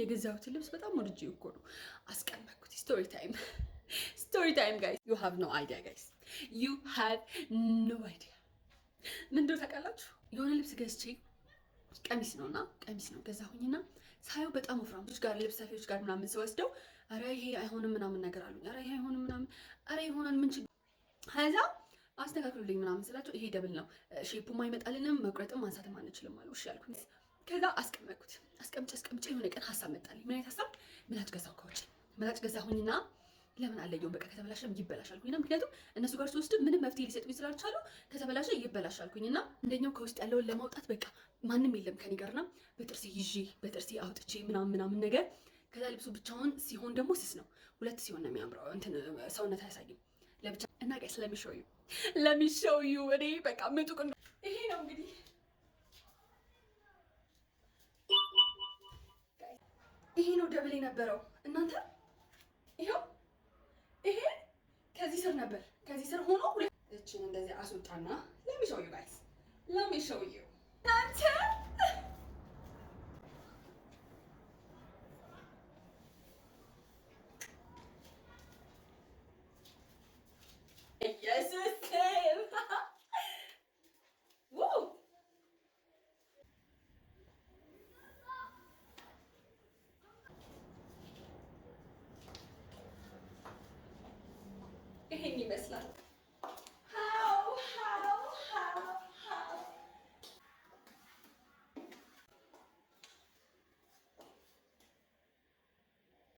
የገዛሁትን ልብስ በጣም ወድጄ እኮ ነው አስቀመጥኩት። ስቶሪ ታይም ጋይስ። ዩ ሃቭ ኖ አይዲያ ጋይስ፣ ዩ ሃቭ ኖ አይዲያ። ምንድነው ታውቃላችሁ? የሆነ ልብስ ገዝቼ ቀሚስ ነው ገዛሁኝና ሳየው በጣም ወፍራም ጋር ልብስ ሰፊዎች ጋር ምናምን ስወስደው ኧረ ይሄ አይሆንም ምናምን ነገር አሉኝ። ኧረ ይሄ አይሆንም ምናምን፣ ኧረ ይሆናል ምን ችግር ከዛ አስተካክሉልኝ ምናምን ስላቸው ይሄ ደብል ነው ሼፑም አይመጣልንም መቁረጥም ማንሳትም አንችልም አሉ። እሺ ያልኩኝ። ከዛ አስቀምጬ የሆነ ቀን ሀሳብ መጣልኝ። ምን አይነት ሀሳብ? ምላጭ ገዛሁ ከውጭ ምላጭ ገዛሁኝና ለምን አለየውም በቃ ከተበላሸም ይበላሻልኩኝና ምክንያቱም እነሱ ጋር ስወስድ ምንም መፍትሄ ሊሰጡኝ ስላልቻሉ ከተበላሸ ይበላሻልኩኝና እንደኛው ከውስጥ ያለውን ለማውጣት በቃ ማንም የለም ከኔ ጋርና በጥርሴ አውጥቼ ምናምን ነገር። ከዛ ልብሱ ብቻውን ሲሆን ደግሞ ስስ ነው፣ ሁለት ሲሆን ነው የሚያምረው። እንትን ሰውነት አያሳይም ለብቻ እና ጋይስ ለሚሾዩ እኔ በቃ ምጡቅ ይሄ ነው እንግዲህ። ይሄ ነው ደብል የነበረው እናንተ። ይሄው ይሄ ከዚህ ስር ነበር፣ ከዚህ ስር ሆኖ እቺን እንደዚህ አስወጣና ለሚሾዩ ጋይስ ለሚሾዩ እናንተ ኢየሱስ ዋው ይሄን ይመስላል።